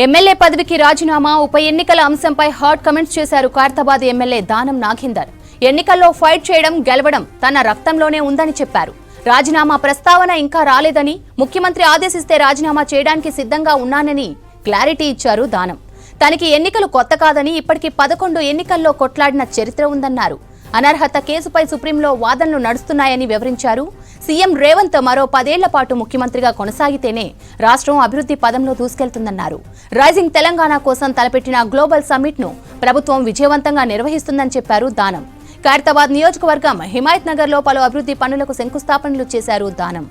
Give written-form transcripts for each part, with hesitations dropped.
MLA పదవికి రాజీనామా ఉప ఎన్నికల అంశంపై హాట్ కమెంట్స్ చేశారు ఖైరతాబాద్ ఎమ్మెల్యే దానం నాగేందర్. ఎన్నికల్లో ఫైట్ చేయడం గెలవడం తన రక్తంలోనే ఉందని చెప్పారు. రాజీనామా ప్రస్తావన ఇంకా రాలేదని, ముఖ్యమంత్రి ఆదేశిస్తే రాజీనామా చేయడానికి సిద్ధంగా ఉన్నానని క్లారిటీ ఇచ్చారు దానం. తనకి ఎన్నికలు కొత్త కాదని, ఇప్పటికి 11 ఎన్నికల్లో కొట్లాడిన చరిత్ర ఉందన్నారు. అనర్హత కేసుపై సుప్రీంలో వాదనలు నడుస్తున్నాయని వివరించారు. సీఎం రేవంత్ మరో 10 ఏళ్ల పాటు ముఖ్యమంత్రిగా కొనసాగితేనే రాష్ట్రం అభివృద్ధి పదంలో దూసుకెళ్తుందన్నారు. రైజింగ్ తెలంగాణ కోసం తలపెట్టిన గ్లోబల్ సమ్మిట్ ను ప్రభుత్వం విజయవంతంగా నిర్వహిస్తుందని చెప్పారు దానం. ఖైరతాబాద్ నియోజకవర్గం హిమాయత్ నగర్ లో పలు అభివృద్ధి పనులకు శంకుస్థాపనలు చేశారు దానం.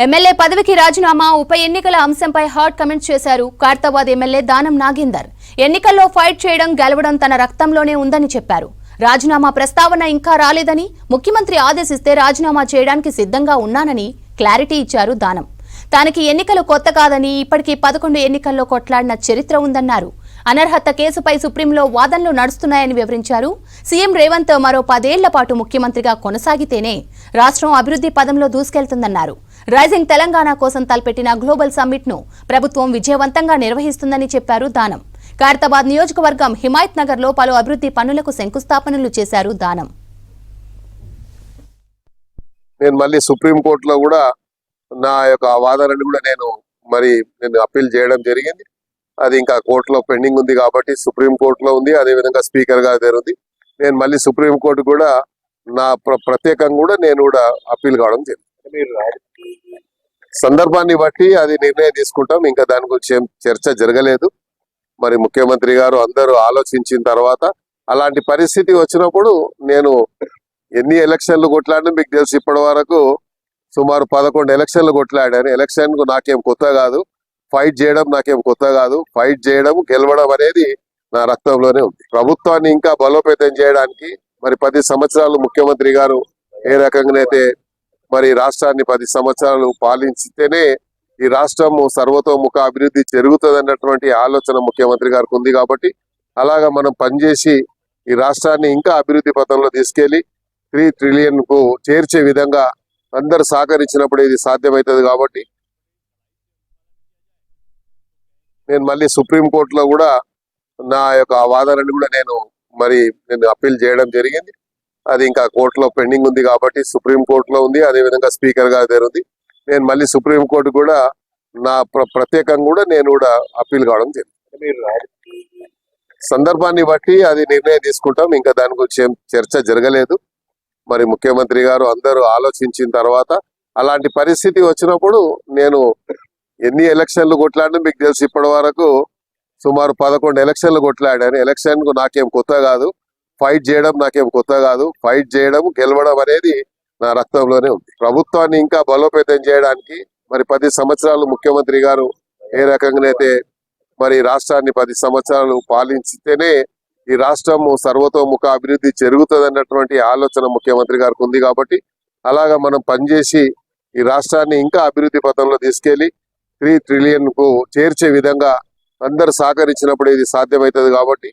ఎమ్మెల్యే పదవికి రాజీనామా ఉప ఎన్నికల అంశంపై హాట్ కమెంట్స్ చేశారు ఖైరతాబాద్ ఎమ్మెల్యే దానం నాగేందర్. ఎన్నికల్లో ఫైట్ చేయడం గెలవడం తన రక్తంలోనే ఉందని చెప్పారు. రాజీనామా ప్రస్తావన ఇంకా రాలేదని, ముఖ్యమంత్రి ఆదేశిస్తే రాజీనామా చేయడానికి సిద్ధంగా ఉన్నానని క్లారిటీ ఇచ్చారు దానం. తనకి ఎన్నికలు కొత్త కాదని, ఇప్పటికీ 11 ఎన్నికల్లో కొట్లాడిన చరిత్ర ఉందన్నారు. అనర్హత కేసుపై సుప్రీంలో వాదనలు నడుస్తున్నాయని వివరించారు. సీఎం రేవంత్ మరో 10 ఏళ్ల పాటు ముఖ్యమంత్రిగా కొనసాగితేనే రాష్ట్రం అభివృద్ధి పదంలో దూసుకెళ్తుందన్నారు. రైజింగ్ తెలంగాణ కోసం తలపెట్టిన గ్లోబల్ సమ్మిట్ ను ప్రభుత్వం విజయవంతంగా నిర్వహిస్తుందని చెప్పారు దానం. ఖైరతాబాద్ నియోజకవర్గం హిమాయత్ నగర్ లో పలు అభివృద్ధి పనులకు శంకుస్థాపనలు చేశారు దానం. నేను మళ్ళీ సుప్రీంకోర్టులో కూడా నా యొక్క వాదనని కూడా నేను అప్పీల్ చేయడం జరిగింది. అది ఇంకా కోర్టులో పెండింగ్ ఉంది కాబట్టి సుప్రీంకోర్టులో ఉంది. అదేవిధంగా స్పీకర్ గారి దగ్గర ఉంది. నేను మళ్ళీ సుప్రీంకోర్టు కూడా నా ప్రత్యేకంగా కూడా నేను కూడా అప్పీల్ కావడం జరిగింది. సందర్భాన్ని బట్టి అది నిర్ణయం తీసుకుంటాం. ఇంకా దాని గురించి ఏం చర్చ జరగలేదు. మరి ముఖ్యమంత్రి గారు అందరూ ఆలోచించిన తర్వాత అలాంటి పరిస్థితి వచ్చినప్పుడు నేను ఎన్ని ఎలక్షన్లు కొట్లాడినా మీకు తెలుసు, ఇప్పటి వరకు సుమారు 11 ఎలక్షన్లు కొట్లాడాను. ఎలక్షన్ కు నాకేం కొత్త కాదు, ఫైట్ చేయడం నాకేం కొత్త కాదు. ఫైట్ చేయడం గెలవడం అనేది నా రక్తంలోనే ఉంది. ప్రభుత్వాన్ని ఇంకా బలోపేతం చేయడానికి మరి 10 సంవత్సరాలు ముఖ్యమంత్రి గారు ఏ రకంగానైతే మరి రాష్ట్రాన్ని 10 సంవత్సరాలు పాలించితేనే ఈ రాష్ట్రం సర్వతోముఖ అభివృద్ధి జరుగుతుంది అన్నటువంటి ఆలోచన ముఖ్యమంత్రి గారికి ఉంది. కాబట్టి అలాగా మనం పనిచేసి ఈ రాష్ట్రాన్ని ఇంకా అభివృద్ధి పథంలో తీసుకెళ్లి 3 ట్రిలియన్ కు చేర్చే విధంగా అందరు సహకరించినప్పుడు ఇది సాధ్యమవుతుంది. కాబట్టి నేను మళ్ళీ సుప్రీంకోర్టులో కూడా నా యొక్క వాదనని కూడా నేను అప్పీల్ చేయడం జరిగింది. అది ఇంకా కోర్టులో పెండింగ్ ఉంది కాబట్టి సుప్రీంకోర్టులో ఉంది. అదేవిధంగా స్పీకర్ గారి దగ్గర ఉంది. నేను మళ్ళీ సుప్రీంకోర్టు కూడా నా ప్రత్యేకంగా కూడా నేను కూడా అప్పీల్ కావడం జరిగింది. సందర్భాన్ని బట్టి అది నిర్ణయం తీసుకుంటాం. ఇంకా దాని గురించి ఏం చర్చ జరగలేదు. మరి ముఖ్యమంత్రి గారు అందరూ ఆలోచించిన తర్వాత అలాంటి పరిస్థితి వచ్చినప్పుడు నేను ఎన్ని ఎలక్షన్లు కొట్లాడినా మీకు తెలుసు, ఇప్పటి వరకు సుమారు 11 ఎలక్షన్లు కొట్లాడాను. ఎలక్షన్ కు నాకేం కొత్త కాదు, ఫైట్ చేయడం నాకేం కొత్త కాదు. ఫైట్ చేయడం గెలవడం అనేది నా రక్తంలోనే ఉంది. ప్రభుత్వాన్ని ఇంకా బలోపేతం చేయడానికి మరి 10 సంవత్సరాలు ముఖ్యమంత్రి గారు ఏ రకంగానైతే మరి రాష్ట్రాన్ని 10 సంవత్సరాలు పాలించితేనే ఈ రాష్ట్రం సర్వతోముఖ అభివృద్ధి జరుగుతుంది అన్నటువంటి ఆలోచన ముఖ్యమంత్రి గారికి ఉంది. కాబట్టి అలాగా మనం పనిచేసి ఈ రాష్ట్రాన్ని ఇంకా అభివృద్ధి పథంలో తీసుకెళ్లి 3 ట్రిలియన్ కు చేర్చే విధంగా అందరు సహకరించినప్పుడు ఇది సాధ్యమవుతుంది. కాబట్టి